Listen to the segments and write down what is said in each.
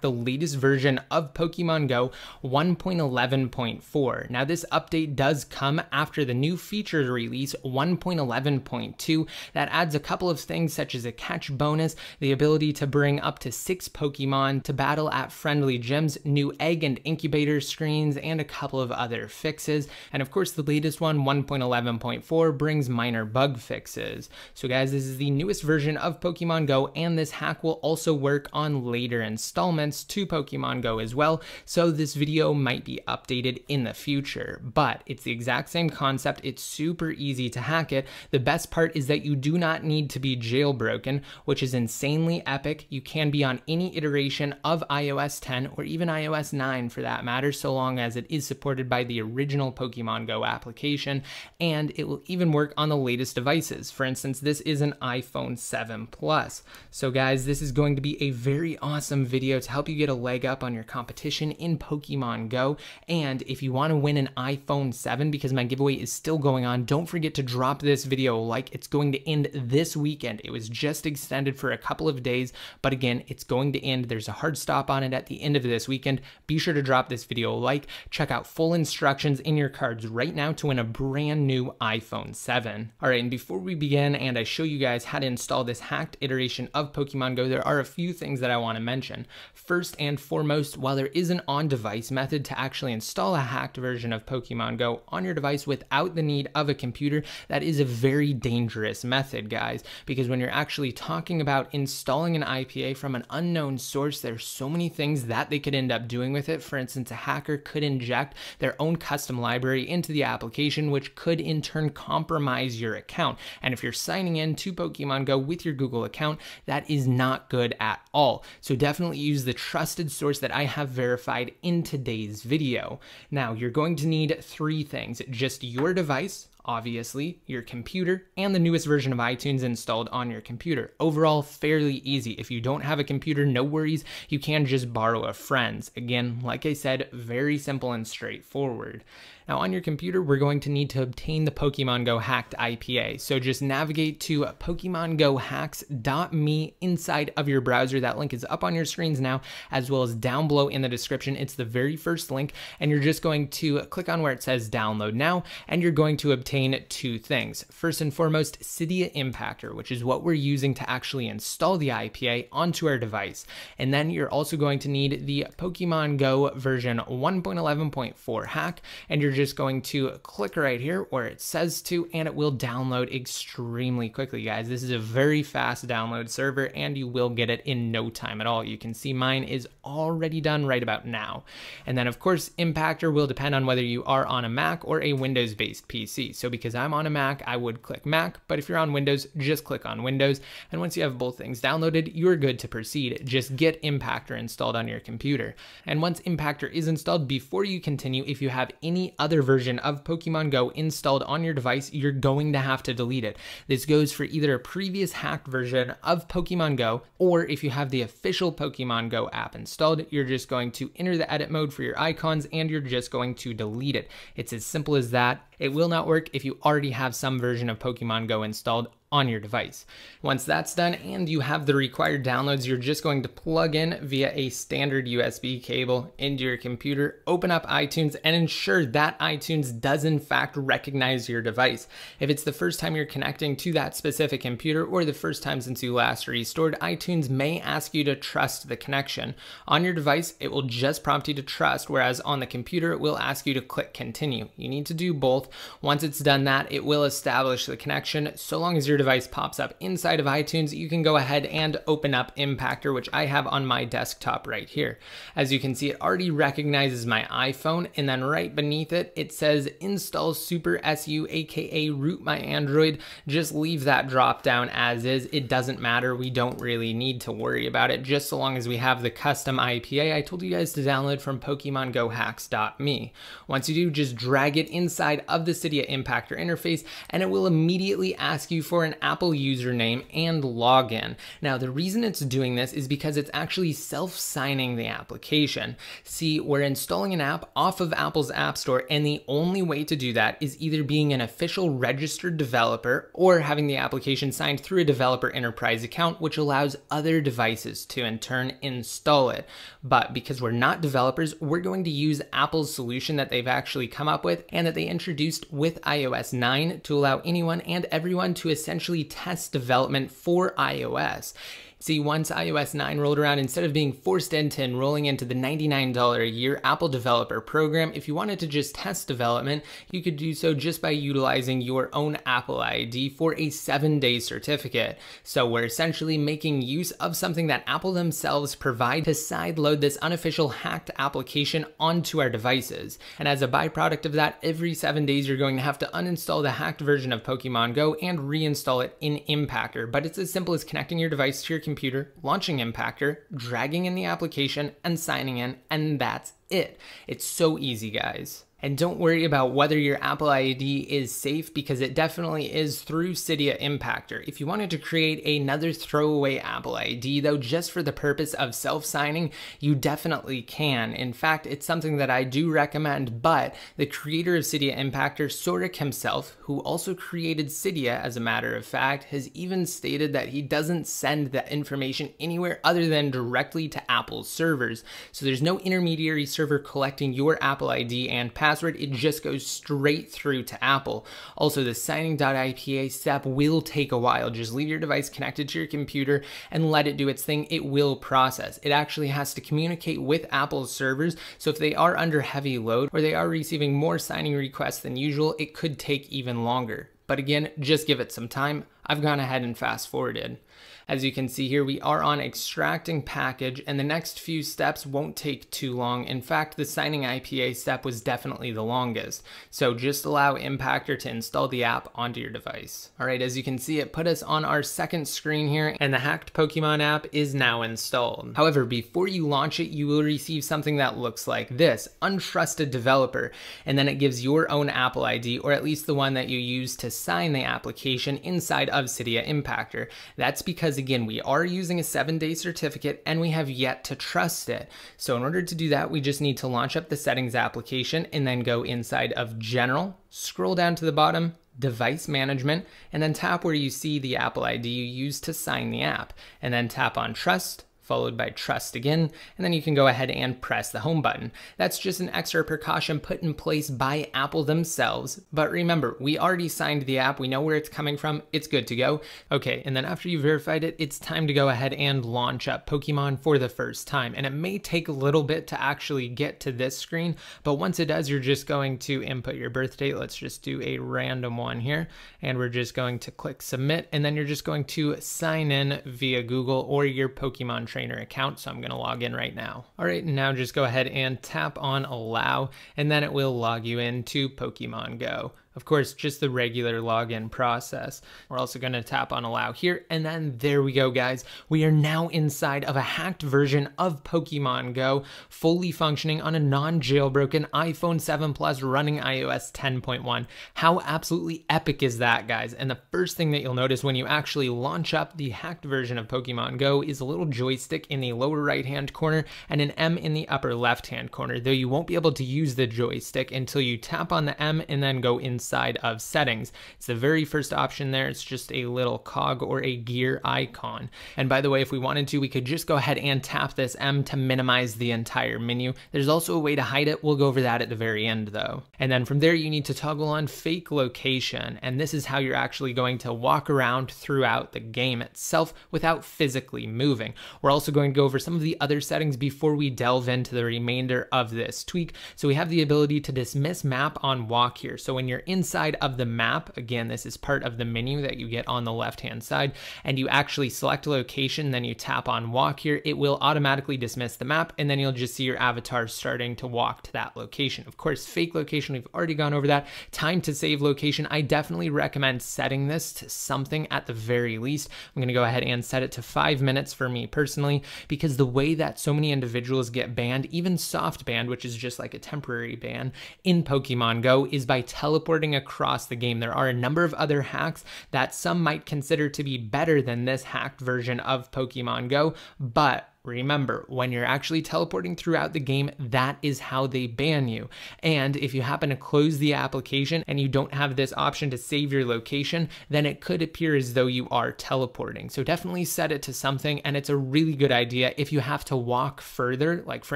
hack the latest version of Pokemon Go 1.11.4. Now this update does come after the new features release 1.11.2 that adds a couple of things such as a catch bonus, the ability to bring up to 6 Pokemon to battle at friendly gyms, new egg and incubator screens, and a couple of other fixes. And of course the latest one, 1.11.4, brings minor bug fixes. So guys, this is the newest version of Pokemon Go, and this hack will also work on later installments to Pokemon Go as well, so this video might be updated in the future. But it's the exact same concept, it's super easy to hack it. The best part is that you do not need to be jailbroken, which is insanely epic. You can be on any iteration of iOS 10 or even iOS 9 for that matter, so long as it is supported by the original Pokemon Go application, and it will even work on the latest devices. For instance, this is an iPhone 7 Plus. So guys, this is going to be a very awesome video to help you get a leg up on your competition in Pokemon Go. And if you want to win an iPhone 7, because my giveaway is still going on, don't forget to drop this video a like. It's going to end this weekend. It was just extended for a couple of days, but again, it's going to end. There's a hard stop on it at the end of this weekend. Be sure to drop this video a like. Check out full instructions in your cards right now to win a brand new iPhone 7. All right, and before we begin and I show you guys how to install this hacked iteration of Pokemon Go, there are a few things that I want to mention. First and foremost, while there is an on-device method to actually install a hacked version of Pokemon Go on your device without the need of a computer, that is a very dangerous method, guys, because when you're actually talking about installing an IPA from an unknown source, there's so many things that they could end up doing with it. For instance, a hacker could inject their own custom library into the application, which could in turn compromise your account. And if you're signing in to Pokemon Go with your Google account, that is not good at all. So definitely use the trusted source that I have verified in today's video. Now, you're going to need 3 things: just your device, obviously, your computer, and the newest version of iTunes installed on your computer. Overall, fairly easy. If you don't have a computer, no worries. You can just borrow a friend's. Again, like I said, very simple and straightforward. Now on your computer, we're going to need to obtain the Pokemon Go hacked IPA. So just navigate to PokemonGoHacks.me inside of your browser. That link is up on your screens now, as well as down below in the description. It's the very first link, and you're just going to click on where it says download now, and you're going to obtain 2 things. First and foremost, Cydia Impactor, which is what we're using to actually install the IPA onto our device. And then you're also going to need the Pokemon Go version 1.11.4 hack, and you're just going to click right here where it says to, and it will download extremely quickly, guys. This is a very fast download server, and you will get it in no time at all. You can see mine is already done right about now. And then of course, Impactor will depend on whether you are on a Mac or a Windows-based PC. So because I'm on a Mac, I would click Mac, but if you're on Windows, just click on Windows. And once you have both things downloaded, you're good to proceed. Just get Impactor installed on your computer. And once Impactor is installed, before you continue, if you have any other version of Pokemon Go installed on your device, you're going to have to delete it. This goes for either a previous hacked version of Pokemon Go, or if you have the official Pokemon Go app installed, you're just going to enter the edit mode for your icons, and you're just going to delete it. It's as simple as that. It will not work if you already have some version of Pokemon Go installed on your device. Once that's done and you have the required downloads, you're just going to plug in via a standard USB cable into your computer, open up iTunes, and ensure that iTunes does in fact recognize your device. If it's the first time you're connecting to that specific computer or the first time since you last restored, iTunes may ask you to trust the connection. On your device, it will just prompt you to trust, whereas on the computer, it will ask you to click continue. You need to do both. Once it's done that, it will establish the connection. So long as your device pops up inside of iTunes, you can go ahead and open up Impactor, which I have on my desktop right here. As you can see, it already recognizes my iPhone, and then right beneath it, it says install Super SU, aka root my Android. Just leave that drop down as is. It doesn't matter. We don't really need to worry about it, just so long as we have the custom IPA I told you guys to download from PokemonGoHacks.me. Once you do, just drag it inside of of the Cydia Impactor interface, and it will immediately ask you for an Apple username and login. Now, the reason it's doing this is because it's actually self-signing the application. See, we're installing an app off of Apple's App Store, and the only way to do that is either being an official registered developer or having the application signed through a developer enterprise account, which allows other devices to in turn install it. But because we're not developers, we're going to use Apple's solution that they've actually come up with and that they introduced with iOS 9 to allow anyone and everyone to essentially test development for iOS. See, once iOS 9 rolled around, instead of being forced into enrolling into the $99 a year Apple Developer Program, if you wanted to just test development, you could do so just by utilizing your own Apple ID for a 7-day certificate. So we're essentially making use of something that Apple themselves provide to sideload this unofficial hacked application onto our devices. And as a byproduct of that, every 7 days you're going to have to uninstall the hacked version of Pokémon Go and reinstall it in Impactor. But it's as simple as connecting your device to your computer, launching Impactor, dragging in the application, and signing in, and that's it. It's so easy, guys. And don't worry about whether your Apple ID is safe, because it definitely is through Cydia Impactor. If you wanted to create another throwaway Apple ID, though, just for the purpose of self-signing, you definitely can. In fact, it's something that I do recommend, but the creator of Cydia Impactor, Sorik himself, who also created Cydia as a matter of fact, has even stated that he doesn't send that information anywhere other than directly to Apple's servers. So there's no intermediary server collecting your Apple ID and password. It just goes straight through to Apple. Also, the signing.ipa step will take a while. Just leave your device connected to your computer and let it do its thing. It will process. It actually has to communicate with Apple's servers, so if they are under heavy load or they are receiving more signing requests than usual, it could take even longer. But again, just give it some time. I've gone ahead and fast forwarded. As you can see here, we are on extracting package, and the next few steps won't take too long. In fact, the signing IPA step was definitely the longest. So just allow Impactor to install the app onto your device. All right, as you can see, it put us on our second screen here, and the hacked Pokemon app is now installed. However, before you launch it, you will receive something that looks like this: untrusted developer, and then it gives your own Apple ID, or at least the one that you use to sign the application inside of Cydia Impactor. That's because, again, we are using a 7-day certificate and we have yet to trust it. So in order to do that, we just need to launch up the settings application and then go inside of General, scroll down to the bottom, Device Management, and then tap where you see the Apple ID you used to sign the app, and then tap on Trust, followed by Trust again, and then you can go ahead and press the home button. That's just an extra precaution put in place by Apple themselves. But remember, we already signed the app, we know where it's coming from, it's good to go. Okay, and then after you verified it, it's time to go ahead and launch up Pokemon for the first time. And it may take a little bit to actually get to this screen, but once it does, you're just going to input your birth date. Let's just do a random one here, and we're just going to click Submit, and then you're just going to sign in via Google or your Pokemon Trainer account. So I'm going to log in right now. All right, and now just go ahead and tap on Allow, and then it will log you into Pokemon Go. Of course, just the regular login process. We're also going to tap on Allow here, and then there we go, guys. We are now inside of a hacked version of Pokemon Go, fully functioning on a non-jailbroken iPhone 7 Plus running iOS 10.1. How absolutely epic is that, guys? And the first thing that you'll notice when you actually launch up the hacked version of Pokemon Go is a little joystick in the lower right-hand corner and an M in the upper left-hand corner, though you won't be able to use the joystick until you tap on the M and then go inside of settings. It's the very first option there. It's just a little cog or a gear icon. And by the way, if we wanted to, we could just go ahead and tap this M to minimize the entire menu. There's also a way to hide it. We'll go over that at the very end though. And then from there, you need to toggle on fake location. And this is how you're actually going to walk around throughout the game itself without physically moving. We're also going to go over some of the other settings before we delve into the remainder of this tweak. So we have the ability to dismiss map on walk here. So when you're inside of the map, again, this is part of the menu that you get on the left-hand side, and you actually select a location, then you tap on walk here, it will automatically dismiss the map, and then you'll just see your avatar starting to walk to that location. Of course, fake location, we've already gone over that. Time to save location, I definitely recommend setting this to something at the very least. I'm gonna go ahead and set it to 5 minutes for me personally, because the way that so many individuals get banned, even soft banned, which is just like a temporary ban in Pokemon Go, is by teleporting teleporting across the game. There are a number of other hacks that some might consider to be better than this hacked version of Pokemon Go, but remember, when you're actually teleporting throughout the game, that is how they ban you. And if you happen to close the application and you don't have this option to save your location, then it could appear as though you are teleporting. So definitely set it to something, and it's a really good idea if you have to walk further. Like for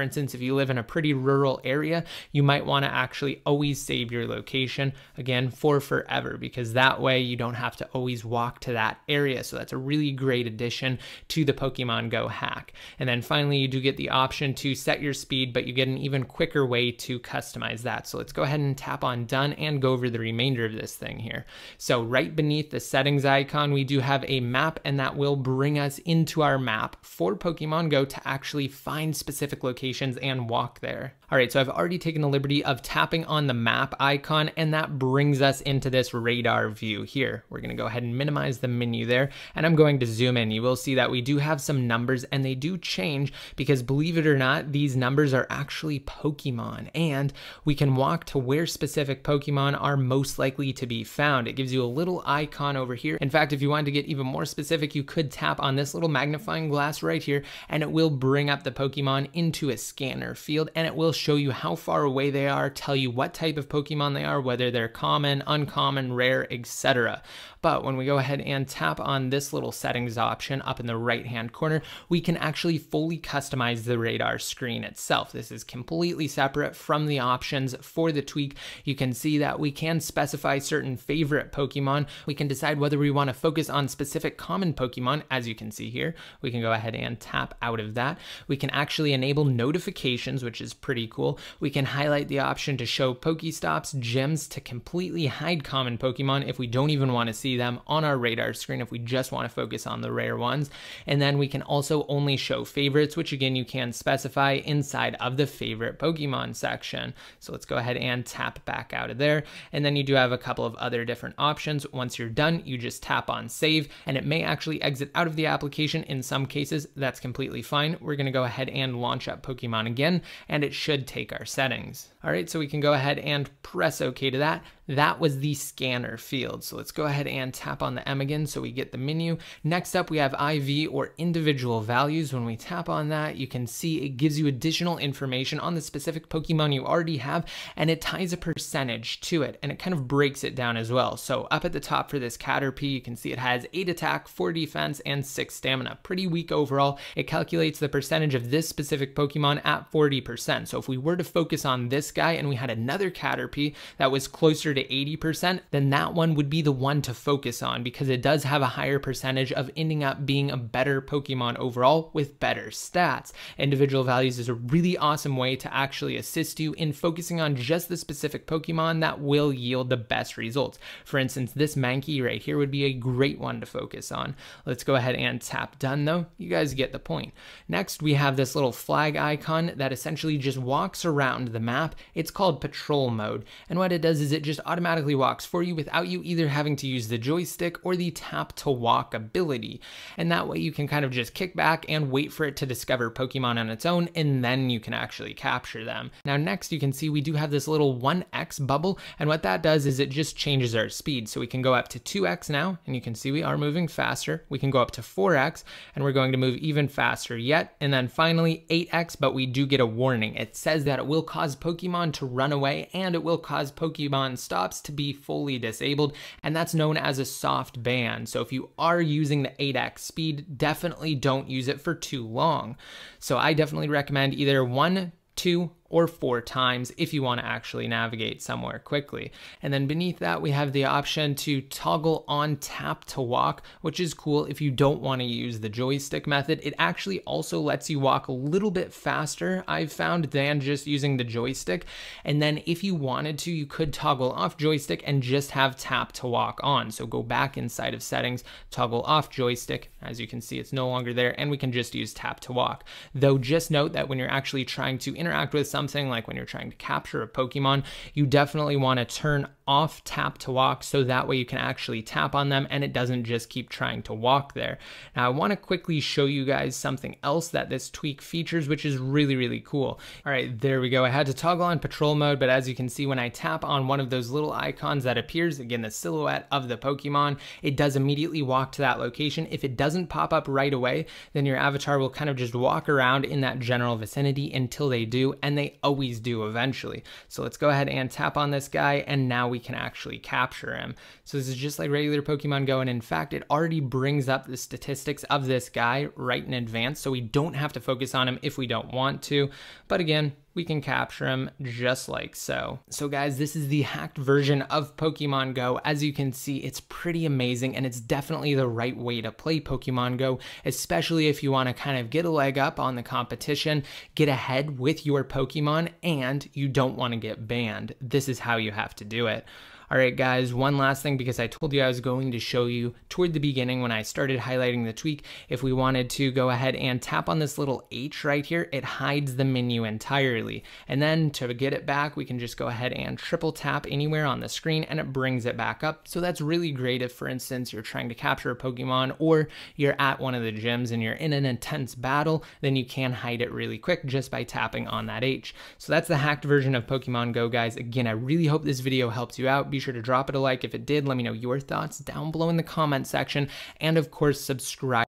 instance, if you live in a pretty rural area, you might want to actually always save your location, again, for forever, because that way you don't have to always walk to that area. So that's a really great addition to the Pokemon Go hack. And then finally, you do get the option to set your speed, but you get an even quicker way to customize that. So let's go ahead and tap on done and go over the remainder of this thing here. So right beneath the settings icon, we do have a map, and that will bring us into our map for Pokemon Go to actually find specific locations and walk there. All right, so I've already taken the liberty of tapping on the map icon, and that brings us into this radar view here. We're gonna go ahead and minimize the menu there, and I'm going to zoom in. You will see that we do have some numbers, and they do change because, believe it or not, these numbers are actually Pokemon, and we can walk to where specific Pokemon are most likely to be found. It gives you a little icon over here. In fact, if you wanted to get even more specific, you could tap on this little magnifying glass right here, and it will bring up the Pokemon into a scanner field, and it will show you how far away they are, tell you what type of Pokemon they are, whether they're common, uncommon, rare, etc. But when we go ahead and tap on this little settings option up in the right hand corner, we can actually fully customize the radar screen itself. This is completely separate from the options for the tweak. You can see that we can specify certain favorite Pokemon. We can decide whether we want to focus on specific common Pokemon, as you can see here. We can go ahead and tap out of that. We can actually enable notifications, which is pretty cool. We can highlight the option to show Pokestops, gyms, to completely hide common Pokemon if we don't even want to see them on our radar screen, if we just want to focus on the rare ones. And then we can also only show favorites, which again you can specify inside of the favorite Pokemon section. So let's go ahead and tap back out of there. And then you do have a couple of other different options. Once you're done, you just tap on save, and it may actually exit out of the application. In some cases, that's completely fine. We're going to go ahead and launch up Pokemon again, and it should take our settings. All right, so we can go ahead and press OK to that. That was the scanner field. So let's go ahead and tap on the M again so we get the menu. Next up, we have IV, or individual values. When we tap on that, you can see it gives you additional information on the specific Pokemon you already have, and it ties a percentage to it, and it kind of breaks it down as well. So up at the top for this Caterpie, you can see it has 8 attack, 4 defense, and 6 stamina. Pretty weak overall. It calculates the percentage of this specific Pokemon at 40%. So if we were to focus on this guy and we had another Caterpie that was closer to 80%, then that one would be the one to focus on, because it does have a higher percentage of ending up being a better Pokemon overall with better stats. Individual values is a really awesome way to actually assist you in focusing on just the specific Pokemon that will yield the best results. For instance, this Mankey right here would be a great one to focus on. Let's go ahead and tap done though. You guys get the point. Next, we have this little flag icon that essentially just walks around the map. It's called patrol mode, and what it does is it just automatically walks for you without you either having to use the joystick or the tap to walk ability. And that way you can kind of just kick back and wait for it to discover Pokemon on its own, and then you can actually capture them. Now next, you can see we do have this little 1x bubble, and what that does is it just changes our speed. So we can go up to 2x now, and you can see we are moving faster. We can go up to 4x, and we're going to move even faster yet. And then finally 8x, but we do get a warning. It says that it will cause Pokemon to run away, and it will cause Pokemon stops to be fully disabled, and that's known as a soft ban. So if you are using the 8x speed, definitely don't use it for too long. So I definitely recommend either 1, 2, or 4 times if you want to actually navigate somewhere quickly. And then beneath that, we have the option to toggle on tap to walk, which is cool if you don't want to use the joystick method. It actually also lets you walk a little bit faster, I've found, than just using the joystick. And then if you wanted to, you could toggle off joystick and just have tap to walk on. So go back inside of settings, toggle off joystick. As you can see, it's no longer there, and we can just use tap to walk. Though just note that when you're actually trying to interact with something, like when you're trying to capture a Pokemon, you definitely want to turn off tap to walk, so that way you can actually tap on them and it doesn't just keep trying to walk there. Now I want to quickly show you guys something else that this tweak features, which is really, really cool. All right, there we go. I had to toggle on patrol mode, but as you can see, when I tap on one of those little icons that appears, again, the silhouette of the Pokemon, it does immediately walk to that location. If it doesn't pop up right away, then your avatar will kind of just walk around in that general vicinity until they do, and they always do eventually. So let's go ahead and tap on this guy, and now we can actually capture him. So this is just like regular Pokemon Go, and in fact, it already brings up the statistics of this guy right in advance, so we don't have to focus on him if we don't want to. But again, we can capture him just like so. So guys, this is the hacked version of Pokemon Go. As you can see, it's pretty amazing, and it's definitely the right way to play Pokemon Go, especially if you want to kind of get a leg up on the competition, get ahead with your Pokemon, and you don't want to get banned. This is how you have to do it. All right, guys, one last thing, because I told you I was going to show you toward the beginning when I started highlighting the tweak, if we wanted to go ahead and tap on this little H right here, it hides the menu entirely. And then to get it back, we can just go ahead and triple tap anywhere on the screen and it brings it back up. So that's really great if, for instance, you're trying to capture a Pokemon or you're at one of the gyms and you're in an intense battle, then you can hide it really quick just by tapping on that H. So that's the hacked version of Pokemon Go, guys. Again, I really hope this video helps you out. Be sure to drop it a like if it did. Let me know your thoughts down below in the comment section, and of course subscribe.